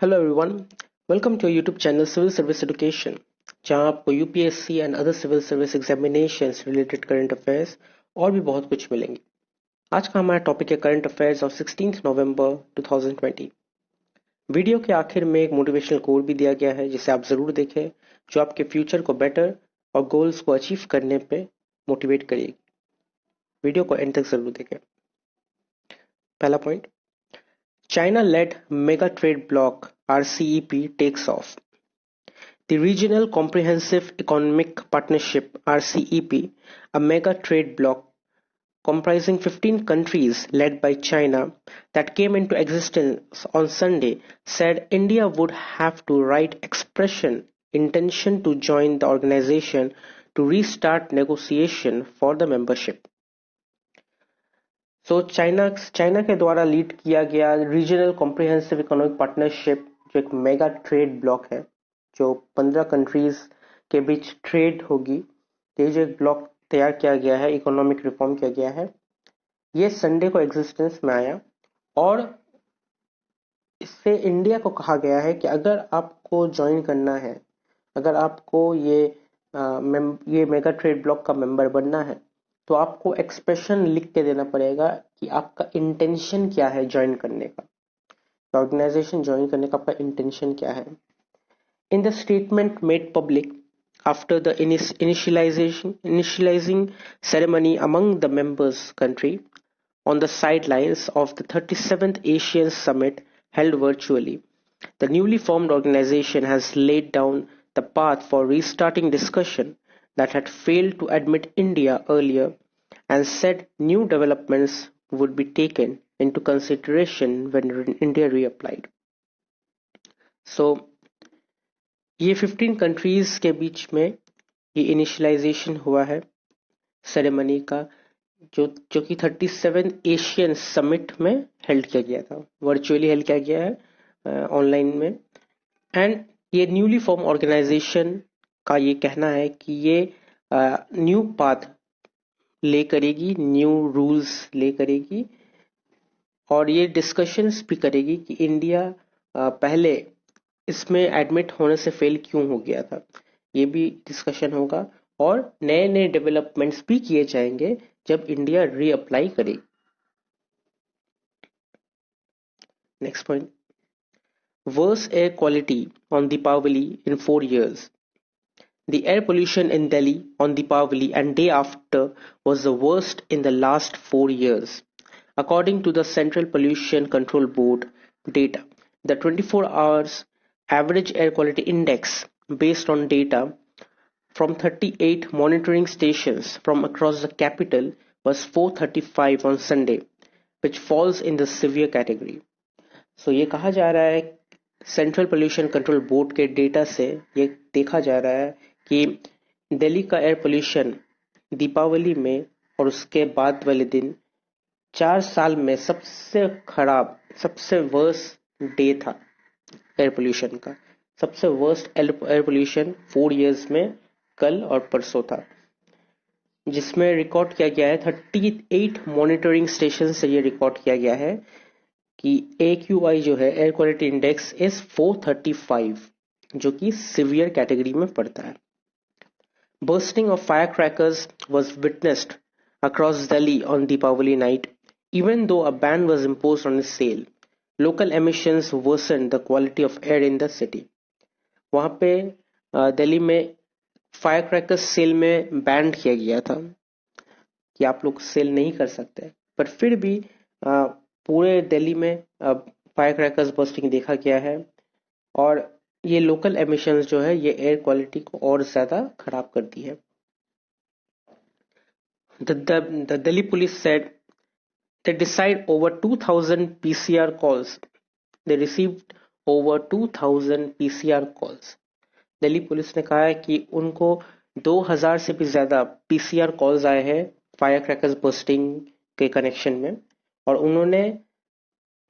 Hello everyone, welcome to your YouTube channel Civil Service Education, जहां आपको UPSC and other civil service examinations related current affairs और भी बहुत कुछ मिलेंगे। आज का हमारा टॉपिक है current affairs of 16 November 2020। Video के आखिर में एक मोटिवेशनल कोड भी दिया गया है जिसे आप जरूर देखें, जो आपके फ्यूचर को बेटर और गोल्स को अचीव करने पे मोटिवेट करेगी। वीडियो को एंड तक जरूर देखें। पहला point, China led Mega Trade Bloc (RCEP) takes off. The Regional Comprehensive Economic Partnership (RCEP), a mega trade bloc comprising 15 countries led by China that came into existence on Sunday, said India would have to write expression intention to join the organization to restart negotiation for the membership. China के द्वारा lead किया गया regional comprehensive economic partnership, जो एक mega trade block है, जो 15 countries के बीच trade होगी, ये जो एक ब्लॉक तैयार किया गया है, इकोनॉमिक रिफॉर्म किया गया है, ये संडे को एग्जिस्टेंस में आया। और इससे इंडिया को कहा गया है कि अगर आपको ज्वाइन करना है, अगर आपको ये मेगा ट्रेड ब्लॉक का मेंबर बनना है, तो आपको एक्सप्रेशन लिख के देना पड़ेगा कि आपका इंटेंशन क्या है ज्वाइन करने का, ऑर्गेनाइजेशन ज्वाइन करने का आपका इंटेंशन क्या है। In the statement made public after the initializing ceremony among the members country on the sidelines of the 37th Asian Summit held virtually, the newly formed organization has laid down the path for restarting discussion that had failed to admit India earlier, and said new developments would be taken into consideration when India reapplied. So, ये 15 countries के बीच में ये initialisation हुआ है ceremony का, जो कि 37 Asian summit में हेल्ड किया गया था, वर्चुअली हेल्ड किया गया है ऑनलाइन में। एंड ये न्यूली फॉर्म ऑर्गेनाइजेशन का ये कहना है कि ये न्यू पाथ ले करेगी, न्यू रूल्स ले करेगी, और ये डिस्कशंस भी करेगी कि इंडिया पहले इसमें एडमिट होने से फेल क्यों हो गया था, ये भी डिस्कशन होगा, और नए नए डेवलपमेंट्स भी किए जाएंगे जब इंडिया रीअप्लाई करेगी। Next point, worst air quality on Deepavali in 4 years. The air pollution in Delhi on Deepavali and day after was the worst in the last 4 years. According to the Central Pollution Control Board data, the 24 hours average air quality index, based on data from 38 monitoring stations from across the capital, was 435 on Sunday, which falls in the severe category. So ये कहा जा रहा है, central pollution control board के data से ये देखा जा रहा है कि दिल्ली का एयर पोल्यूशन दीपावली में और उसके बाद वाले दिन 4 साल में सबसे खराब, सबसे वर्स्ट डे था एयर पोल्यूशन का। सबसे वर्स्ट एयर पोल्यूशन 4 इयर्स में कल और परसों था, जिसमें रिकॉर्ड किया गया है 38 मॉनिटरिंग स्टेशन से ये रिकॉर्ड किया गया है कि AQI जो है, एयर क्वालिटी इंडेक्स, इज 435, जो कि सिवियर कैटेगरी में पड़ता है। Bursting of firecrackers was witnessed across Delhi on Deepavali night, even though a ban was imposed on its sale. Local emissions worsened the quality of air in the city. वहाँ पे दिल्ली में fire cell में ban किया गया था कि आप लोग सेल नहीं कर सकते, पर फिर भी पूरे दिल्ली में फायर क्रैकर्स बर्स्टिंग देखा गया है, और ये लोकल एमिशंस जो है, ये एयर क्वालिटी को और ज्यादा खराब कर दी है। The Delhi police said they decide over 2000 PCR calls. They received over 2000 PCR calls. Delhi police ने कहा है कि उनको 2000 से भी ज्यादा PCR कॉल्स आए हैं फायर क्रैकर्स बर्स्टिंग के कनेक्शन में, और उन्होंने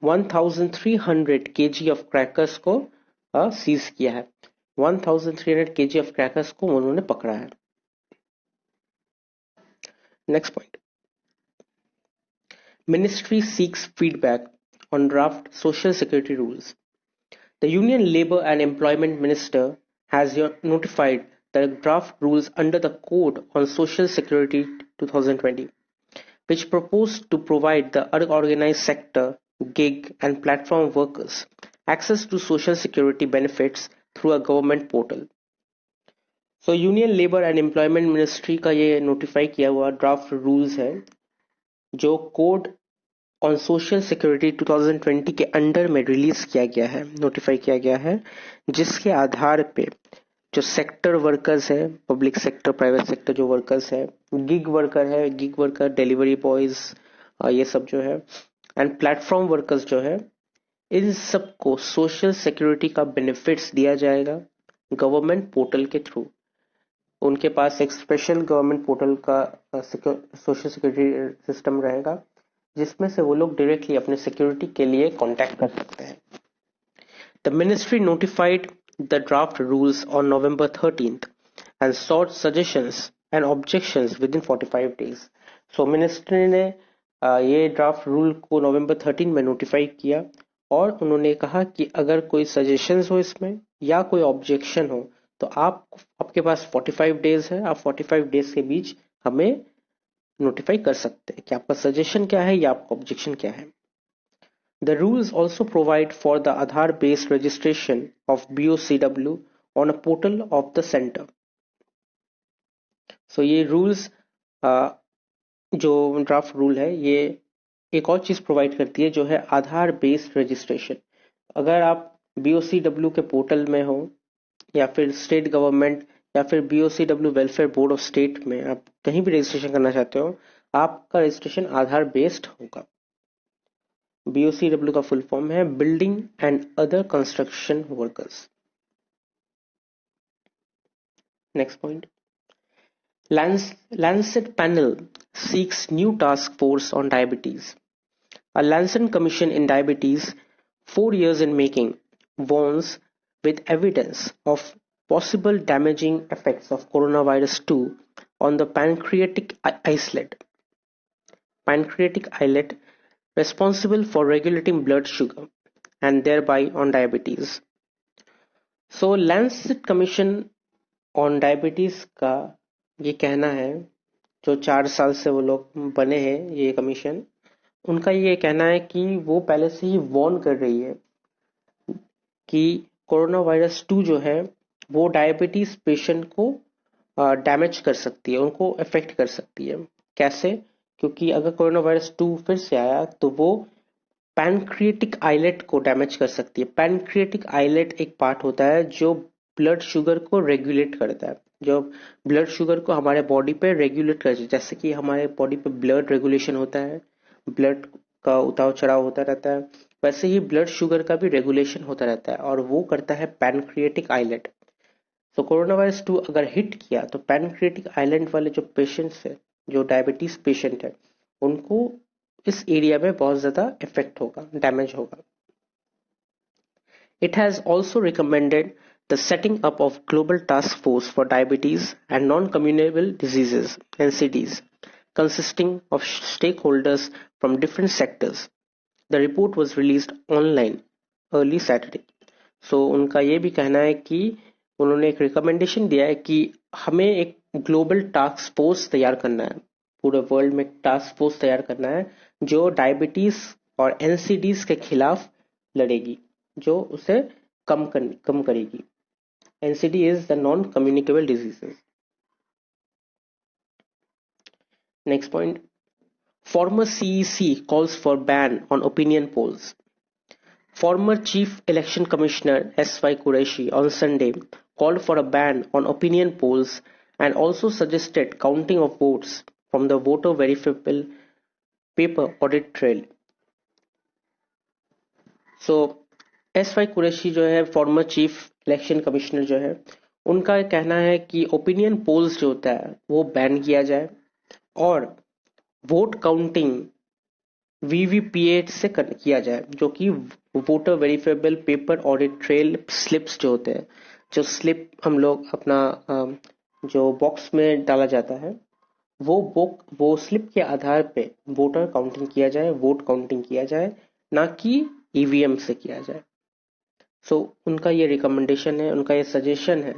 1300 kg ऑफ क्रैकर्स को सीज किया है। 1300 kg ऑफ क्रैकर्स को उन्होंने पकड़ा है। Next point, ministry seeks feedback on draft Social Security rules. The Union Labour and Employment Minister has notified the draft rules under the Code on Social Security 2020, which propose to provide the unorganized sector, gig and platform workers access to social security benefits through a government portal. So union labour and employment ministry का ये notify किया हुआ draft rules है जो code on social security 2020 के under में release किया गया है, नोटिफाई किया गया है, जिसके आधार पे जो सेक्टर वर्कर्स है, पब्लिक सेक्टर प्राइवेट सेक्टर जो वर्कर्स है, गिग वर्कर डिलीवरी बॉयज, ये सब जो है, एंड प्लेटफॉर्म वर्कर्स जो है, इन सबको सोशल सिक्योरिटी का बेनिफिट्स दिया जाएगा गवर्नमेंट पोर्टल के थ्रू. उनके पास एक स्पेशल गवर्नमेंट पोर्टल का सोशल सिक्योरिटी सिस्टम रहेगा जिसमें से वो लोग डायरेक्टली अपने सिक्योरिटी के लिए कांटेक्ट कर सकते हैं. The ministry notified the draft rules on November 13th and sought suggestions and objections within 45 days. So ministry ने ये ड्राफ्ट रूल को November 13 में नोटिफाई किया और उन्होंने कहा कि अगर कोई सजेशंस हो इसमें या कोई ऑब्जेक्शन हो तो आपके पास 45 डेज है, आप 45 डेज के बीच हमें नोटिफाई कर सकते हैं कि आपका सजेशन क्या है या आपका ऑब्जेक्शन क्या है. The rules also provide for the Aadhaar-based registration of BOCW on a portal of the center. So ये rules जो ड्राफ्ट रूल है ये एक और चीज प्रोवाइड करती है जो है आधार बेस्ड रजिस्ट्रेशन. अगर आप BOCW के पोर्टल में हो या फिर स्टेट गवर्नमेंट या फिर BOCW welfare board of state में आप कहीं भी रजिस्ट्रेशन करना चाहते हो, आपका रजिस्ट्रेशन आधार बेस्ड होगा. BOCW का फुल फॉर्म है building and other construction workers. Next point. Lancet panel seeks new task force on diabetes. A Lancet commission in diabetes, 4 years in making, warns with evidence of possible damaging effects of coronavirus 2 on the pancreatic islet responsible for regulating blood sugar and thereby on diabetes. So Lancet Commission on Diabetes का ये कहना है, जो 4 साल से वो लोग बने हैं ये कमीशन, उनका ये कहना है कि वो पहले से ही वार्न कर रही है कि कोरोना वायरस 2 जो है वो डायबिटीज पेशेंट को डैमेज कर सकती है, उनको अफेक्ट कर सकती है. कैसे? क्योंकि अगर कोरोना वायरस 2 फिर से आया तो वो पैनक्रिएटिक आइलेट को डैमेज कर सकती है. पैनक्रिएटिक आइलेट एक पार्ट होता है जो ब्लड शुगर को रेगुलेट करता है, जो ब्लड शुगर को हमारे बॉडी पे रेगुलेट करता है. जैसे कि हमारे बॉडी पे ब्लड रेगुलेशन होता है, ब्लड का उतार चढ़ाव होता रहता है, वैसे ही ब्लड शुगर का भी रेगुलेशन होता रहता है और वो करता है पैनक्रिएटिक आइलेट. तो कोरोना वायरस 2 अगर हिट किया तो पैनक्रिएटिक आइलेट वाले जो पेशेंट्स है, जो डायबिटीज पेशेंट है, उनको इस एरिया में बहुत ज्यादा इफेक्ट होगा, डैमेज होगा. It has also recommended the setting up of Global Task Force for Diabetes and Non-Communicable Diseases (NCDs), consisting of stakeholders from different sectors. The report was released online early Saturday. So उनका ये भी कहना है कि उन्होंने एक recommendation दिया है कि हमें एक ग्लोबल टास्क फोर्स तैयार करना है, पूरे वर्ल्ड में टास्क फोर्स तैयार करना है जो डायबिटीज और NCDs के खिलाफ लड़ेगी, जो उसे कम करेगी. NCD is the non-communicable diseases. Next point. Former CEC calls for ban on opinion polls. Former Chief Election Commissioner S.Y. Qureshi on Sunday called for a ban on opinion polls and also suggested counting of votes from the voter verifiable paper audit trail. So S.Y. Qureshi जो है former chief election commissioner जो है, उनका कहना है कि opinion polls जो होता है वो बैन किया जाए और वोट काउंटिंग VVPA से किया जाए, जो कि voter verifiable paper audit trail slips जो होते हैं, जो स्लिप हम लोग अपना जो बॉक्स में डाला जाता है, वो स्लिप के आधार पे वोटर काउंटिंग किया जाए, वोट काउंटिंग किया जाए, ना कि EVM से किया जाए. सो उनका ये रिकमेंडेशन है, उनका ये सजेशन है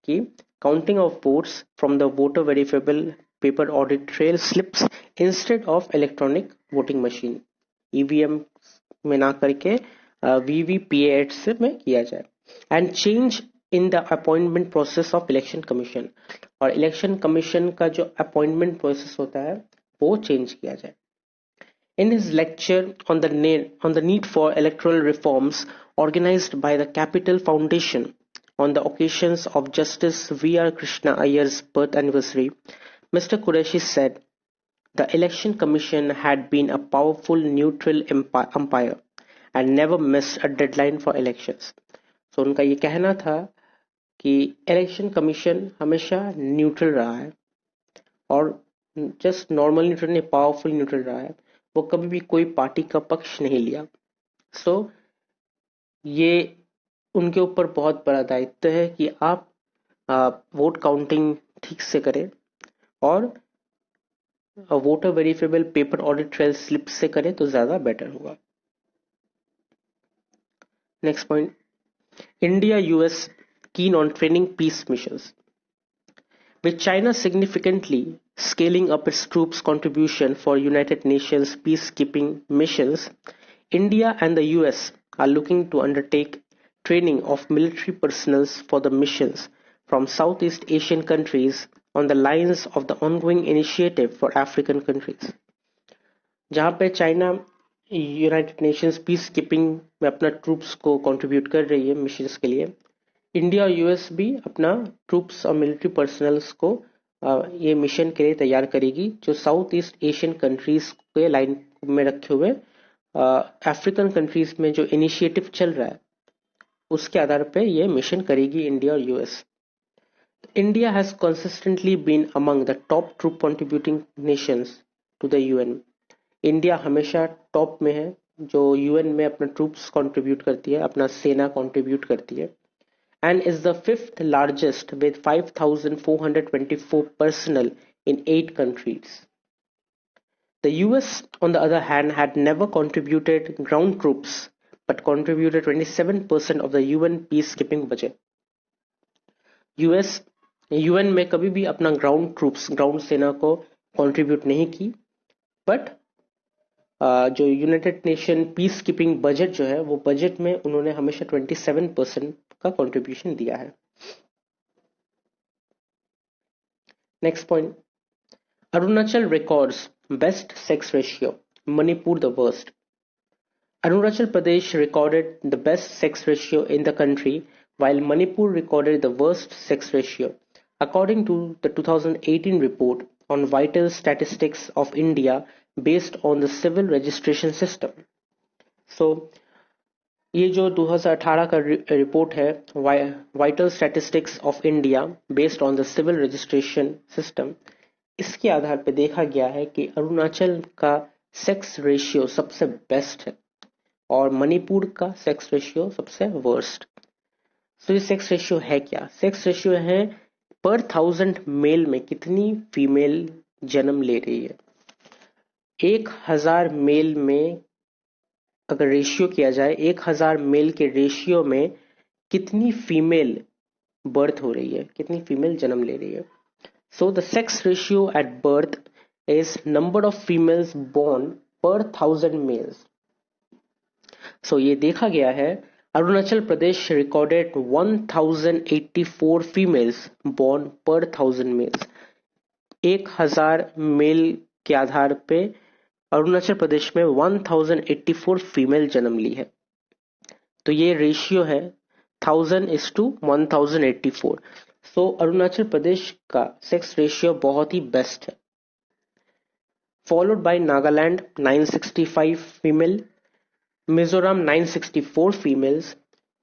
कि counting of votes from the voter verifiable paper audit trail slips instead of electronic voting machine, EVM में ना करके वीवीपीएट्स में किया जाए, and change in the appointment process of election commission, और इलेक्शन कमीशन का जो अपॉइंटमेंट प्रोसेस होता है वो चेंज किया जाए. In his lecture on the need for electoral reforms organized by the Capital Foundation on the occasions of Justice V.R. Krishna Iyer's birth anniversary, Mr. Qureshi said the Election Commission had been a powerful neutral umpire and never missed a deadline for elections. So उनका ये कहना था कि election commission हमेशा neutral रहा है, और just normal neutral नहीं, पावरफुल न्यूट्रल रहा है. वो कभी भी कोई पार्टी का पक्ष नहीं लिया. सो ये उनके ऊपर बहुत बड़ा दायित्व है कि आप वोट काउंटिंग ठीक से करें और voter verifiable paper audit trail slip से करें तो ज्यादा बेटर होगा. Next point, India US keen on training peace missions. With China significantly scaling up its troops contribution for United Nations peacekeeping missions, India and the US are looking to undertake training of military personnel for the missions from Southeast Asian countries on the lines of the ongoing initiative for African countries. जहाँ पे China United Nations peace keeping में अपना troops को contribute कर रही है missions के लिए, इंडिया और यूएस भी अपना ट्रूप्स और मिलिट्री पर्सनल्स को ये मिशन के लिए तैयार करेगी, जो साउथ ईस्ट एशियन कंट्रीज के लाइन में रखे हुए अफ्रीकन कंट्रीज में जो इनिशिएटिव चल रहा है उसके आधार पे ये मिशन करेगी इंडिया और US. India has consistently been among the top troop contributing nations to the UN. India हमेशा टॉप में है जो यूएन में अपना ट्रूप्स कंट्रीब्यूट करती है, अपना सेना कंट्रीब्यूट करती है, and is the fifth largest with 5,424 personnel in 8 countries. The US, on the other hand, had never contributed ground troops but contributed 27% of the UN peacekeeping budget. UN में कभी भी अपना ग्राउंड ट्रूप्स, ग्राउंड सेना को contribute नहीं की, but जो United nation peace keeping budget जो है वो बजट में उन्होंने हमेशा 27% का कंट्रीब्यूशन दिया है. Next point, Arunachal records best sex ratio, Manipur the worst. Arunachal Pradesh recorded the best sex ratio in the country, while Manipur recorded the worst sex ratio, according to the 2018 report on vital statistics of India based on the civil registration system. So, ये जो 2018 का report है vital statistics of India based on the civil registration system, इसके आधार पर देखा गया है कि अरुणाचल का सेक्स रेशियो सबसे बेस्ट है और मणिपुर का सेक्स रेशियो सबसे वर्स्ट. तो ये सेक्स रेशियो है क्या? सेक्स रेशियो है पर 1000 मेल में कितनी फीमेल जन्म ले रही है. 1000 मेल में अगर रेशियो किया जाए, 1000 मेल के रेशियो में कितनी फीमेल बर्थ हो रही है, कितनी फीमेल जन्म ले रही है. So the sex ratio at birth is number of females born per 1000 males. सो ये देखा गया है Arunachal Pradesh recorded 1084 females born per 1000 mails. 1000 mail के आधार पे अरुणाचल प्रदेश में 1084 फीमेल जन्म ली है. तो ये रेशियो है 1000:1084. सो अरुणाचल प्रदेश का सेक्स रेशियो बहुत ही बेस्ट है. Followed by Nagaland 965 female, Mizoram 964 females,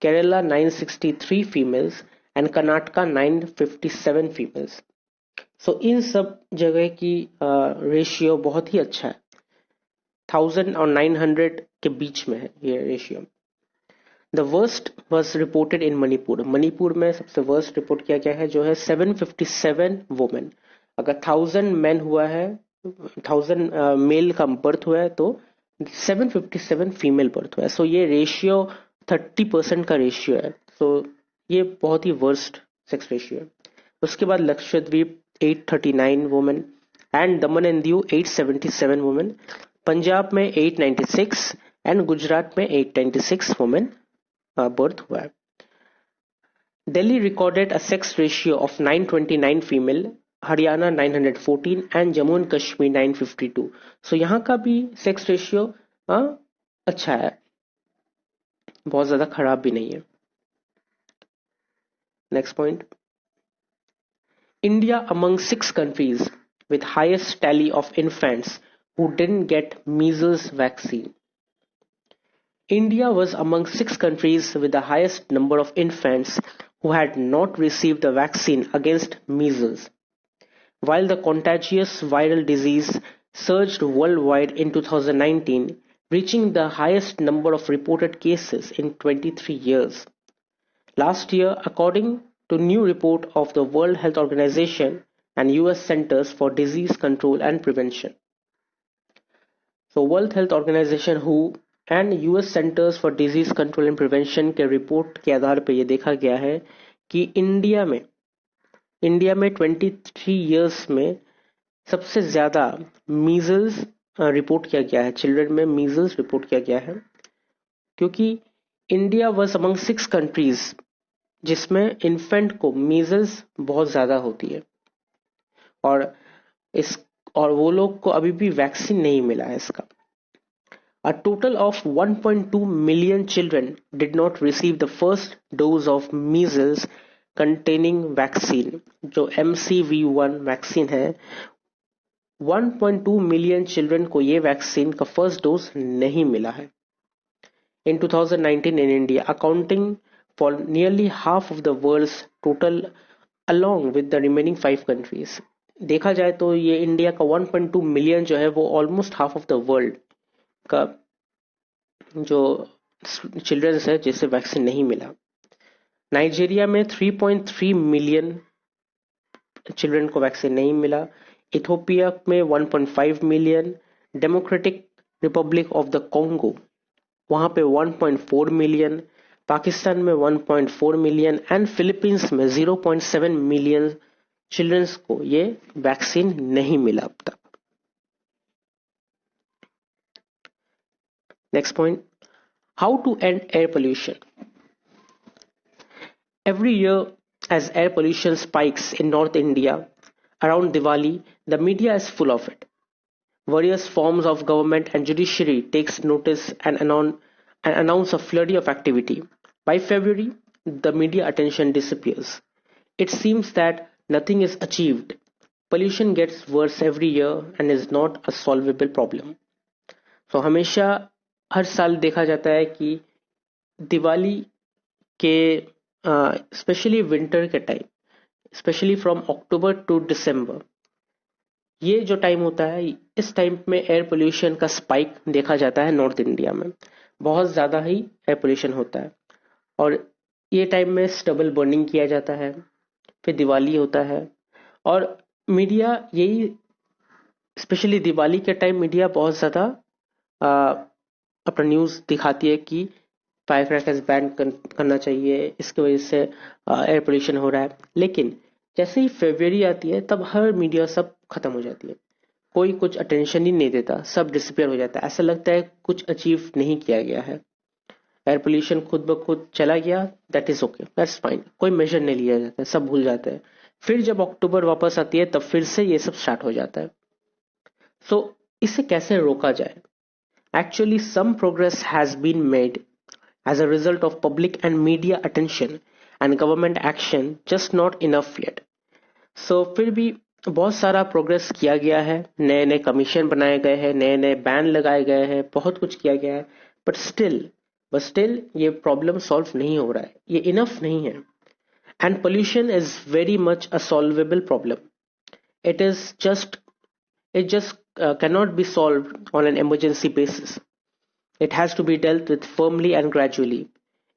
Kerala 963 females and Karnataka 957 females. So इन सब जगह की रेशियो बहुत ही अच्छा है, 1000 और 900 के बीच में है ये ratio. The worst was reported in Manipur. Manipur में सबसे वर्स्ट रिपोर्ट किया गया है जो है 757 वुमेन. अगर 1000 मैन हुआ है, 1000 मेल का बर्थ हुआ है तो 757 फीमेल बर्थ हुआ है. सो ये रेशियो 30% का रेशियो है। सो ये बहुत ही वर्स्ट सेक्स रेशियो है। उसके बाद Lakshadweep 839 women and Daman and Diu 877 women, Punjab में 896 एंड गुजरात में 896 वुमेन बर्थ हुआ है। Delhi recorded a sex ratio of 929 female, Haryana 914 and Jammu and Kashmir 952। सो यहाँ का भी सेक्स रेशियो अच्छा है, बहुत ज्यादा खराब भी नहीं है। Next point, India among 6 countries with highest tally of infants who didn't get measles vaccine. India was among 6 countries with the highest number of infants who had not received the vaccine against measles. While the contagious viral disease surged worldwide in 2019, reaching the highest number of reported cases in 23 years. Last year, according to new report of the World Health Organization and US Centers for Disease Control and Prevention. So World Health Organization WHO and US centres for disease control and prevention के report के आधार पर यह देखा गया है कि India में 23 years में सबसे ज्यादा मीजल्स रिपोर्ट किया गया है, चिल्ड्रन में मीजल्स रिपोर्ट किया गया है, क्योंकि इंडिया वाज अमंग 6 कंट्रीज जिसमें इन्फेंट को मीजल्स बहुत ज्यादा होती है और वो लोग को अभी भी वैक्सीन नहीं मिला है इसका। A total of 1.2 million children did not receive the first dose of measles containing vaccine, जो MCV1 वैक्सीन है। 1.2 मिलियन चिल्ड्रन को ये वैक्सीन का फर्स्ट डोज नहीं मिला है। In 2019 in India, accounting for nearly half of the world's total along with the remaining 5 countries. देखा जाए तो ये इंडिया का 1.2 मिलियन जो है वो almost half of the world का जो चिल्ड्रंस है जिसे वैक्सीन नहीं मिला। नाइजीरिया में 3.3 मिलियन चिल्ड्रन को वैक्सीन नहीं मिला। इथोपिया में 1.5 million, democratic Republic of the Congo वहां पे 1.4 मिलियन, पाकिस्तान में 1.4 मिलियन एंड फिलीपींस में 0.7 मिलियन चिल्ड्रंस को ये वैक्सीन नहीं मिला अब तक। Next point, how to end air pollution. Every year as air pollution spikes in North India around Diwali, the media is full of it. Various forms of government and judiciary takes notice and announce a flurry of activity. By February, the media attention disappears. It seems that nothing is achieved. Pollution gets worse every year and is not a solvable problem. So हमेशा हर साल देखा जाता है कि दिवाली के specially winter के time, specially from October to December, ये जो टाइम होता है इस टाइम में एयर पोल्यूशन का स्पाइक देखा जाता है। नॉर्थ इंडिया में बहुत ज़्यादा ही एयर पोल्यूशन होता है और ये टाइम में स्टबल बर्निंग किया जाता है, फिर दिवाली होता है और मीडिया यही स्पेशली दिवाली के टाइम मीडिया बहुत ज़्यादा अपना न्यूज़ दिखाती है कि फायर क्रैकर्स बैन करना चाहिए, इसकी वजह से एयर पोल्यूशन हो रहा है। लेकिन जैसे ही फरवरी आती है तब हर मीडिया सब खत्म हो जाती है, कोई कुछ अटेंशन ही नहीं देता, सब डिसअपियर हो जाता है, ऐसा लगता है कुछ अचीव नहीं किया गया है, एयर पोल्यूशन खुद ब खुद चला गया, that is okay, that's fine, कोई मेजर नहीं लिया जाता है, सब भूल जाते हैं। फिर जब अक्टूबर वापस आती है तब फिर से ये सब स्टार्ट हो जाता है। सो इसे कैसे रोका जाए? Actually, some progress has been made as a result of public and media attention and government action, just not enough yet. So फिर भी बहुत सारा प्रोग्रेस किया गया है, नए नए कमीशन बनाए गए हैं, नए नए बैन लगाए गए हैं, बहुत कुछ किया गया है, बट स्टिल ये प्रॉब्लम सॉल्व नहीं हो रहा है, ये इनफ नहीं है। And pollution is very much a solvable problem. It just cannot be solved on an emergency basis. It has to be dealt with firmly and gradually.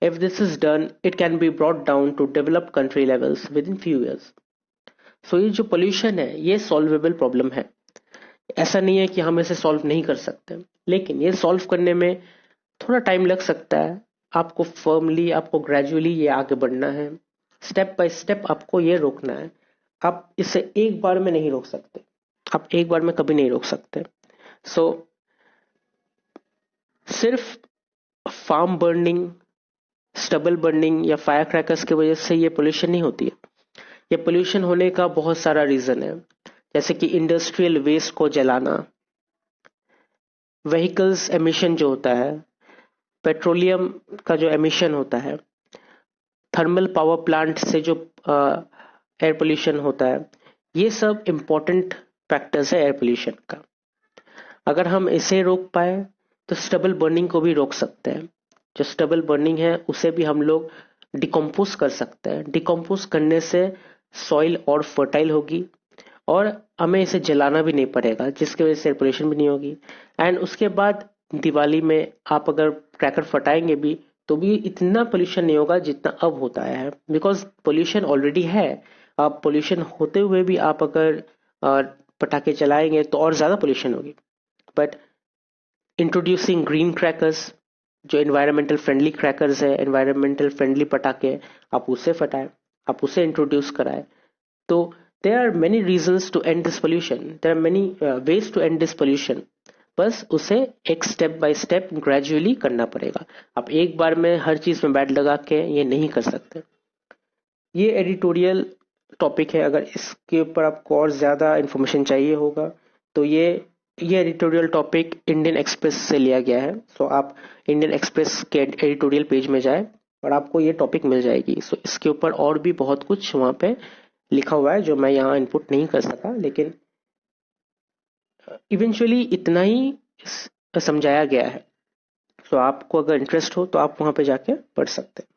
If this is done, it can be brought down to developed country levels within few years. So ये जो pollution है ये solvable problem है, ऐसा नहीं है कि हम इसे solve नहीं कर सकते, लेकिन ये solve करने में थोड़ा टाइम लग सकता है आपको फर्मली, आपको ग्रेजुअली ये आगे बढ़ना है, स्टेप बाय स्टेप आपको ये रोकना है। आप इसे एक बार में नहीं रोक सकते, आप एक बार में कभी नहीं रोक सकते। सो सिर्फ फार्म बर्निंग, स्टबल बर्निंग या फायर क्रैकर्स की वजह से ये पोल्यूशन नहीं होती है। ये पोल्यूशन होने का बहुत सारा रीजन है, जैसे कि इंडस्ट्रियल वेस्ट को जलाना, व्हीकल्स एमिशन जो होता है, पेट्रोलियम का जो एमिशन होता है, थर्मल पावर प्लांट से जो एयर पोल्यूशन होता है, ये सब इम्पोर्टेंट फैक्टर्स है एयर पोल्यूशन का। अगर हम इसे रोक पाए तो स्टबल बर्निंग को भी रोक सकते हैं। जो स्टबल बर्निंग है उसे भी हम लोग डिकम्पोज कर सकते हैं। डिकम्पोज करने से सॉइल और फर्टाइल होगी और हमें इसे जलाना भी नहीं पड़ेगा, जिसकी वजह से एयर पोल्यूशन भी नहीं होगी। एंड उसके बाद दिवाली में आप अगर क्रैकर फटाएंगे भी तो भी इतना पोल्यूशन नहीं होगा जितना अब होता है, बिकॉज पोल्यूशन ऑलरेडी है। अब पोल्यूशन होते हुए भी आप अगर पटाखे चलाएंगे तो और ज्यादा पोल्यूशन होगी। बट इंट्रोड्यूसिंग ग्रीन क्रैकर्स, जो एनवायरमेंटल फ्रेंडली क्रैकर्स है, एनवायरमेंटल फ्रेंडली पटाखे, आप उसे फटाएं, आप उसे इंट्रोड्यूस कराएं। तो there are many reasons to end this pollution, there are many ways to end this pollution। बस उसे एक स्टेप बाय स्टेप ग्रेजुअली करना पड़ेगा। आप एक बार में हर चीज में बैट लगा के ये नहीं कर सकते। ये एडिटोरियल टॉपिक है, अगर इसके ऊपर आपको और ज्यादा इंफॉर्मेशन चाहिए होगा तो ये एडिटोरियल टॉपिक इंडियन एक्सप्रेस से लिया गया है। सो आप इंडियन एक्सप्रेस के एडिटोरियल पेज में जाए और आपको ये टॉपिक मिल जाएगी। सो इसके ऊपर और भी बहुत कुछ वहां पे लिखा हुआ है जो मैं यहाँ इनपुट नहीं कर सका, लेकिन इवेंचुअली इतना ही समझाया गया है। सो आपको अगर इंटरेस्ट हो तो आप वहां पे जाके पढ़ सकते हैं।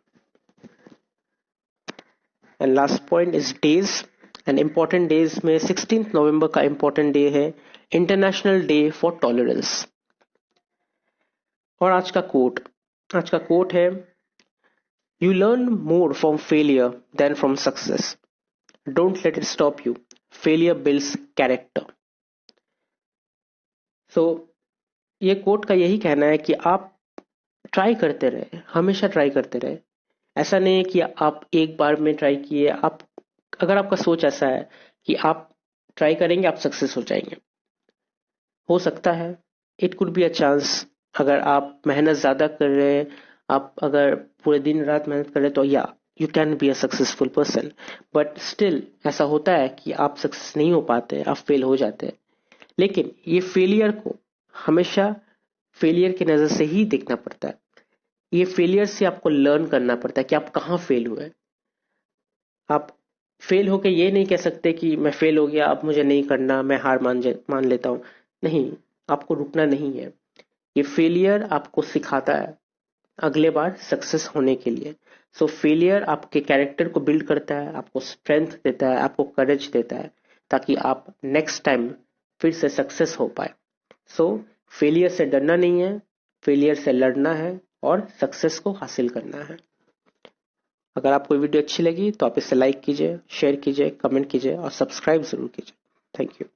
And last point is days and important days में 16 नवंबर का इम्पोर्टेंट डे है, इंटरनेशनल डे फॉर टॉलरेंस। और आज का कोट है, you learn more from failure than from success, don't let it stop you, failure builds character. So ये quote का यही कहना है कि आप ट्राई करते रहे, हमेशा ट्राई करते रहे। ऐसा नहीं है कि आप एक बार में ट्राई किए, आप अगर आपका सोच ऐसा है कि आप ट्राई करेंगे आप सक्सेस हो जाएंगे, हो सकता है, it could be a chance. अगर आप मेहनत ज्यादा कर रहे हैं, आप अगर पूरे दिन रात मेहनत कर रहे हैं तो या you can be a successful person. But still ऐसा होता है कि आप सक्सेस नहीं हो पाते, आप फेल हो जाते हैं। लेकिन ये फेलियर को हमेशा फेलियर की नजर से ही देखना पड़ता है। ये फेलियर से आपको लर्न करना पड़ता है कि आप कहाँ फेल हुए। आप फेल होके ये नहीं कह सकते कि मैं फेल हो गया, अब मुझे नहीं करना, मैं हार मान लेता हूँ। नहीं, आपको रुकना नहीं है। ये फेलियर आपको सिखाता है अगले बार सक्सेस होने के लिए। सो फेलियर आपके कैरेक्टर को बिल्ड करता है, आपको स्ट्रेंथ देता है, आपको करेज देता है, ताकि आप नेक्स्ट टाइम फिर से सक्सेस हो पाए। सो फेलियर से डरना नहीं है, फेलियर से लड़ना है और सक्सेस को हासिल करना है। अगर आपको वीडियो अच्छी लगी तो आप इसे लाइक कीजिए, शेयर कीजिए, कमेंट कीजिए और सब्सक्राइब जरूर कीजिए। Thank you.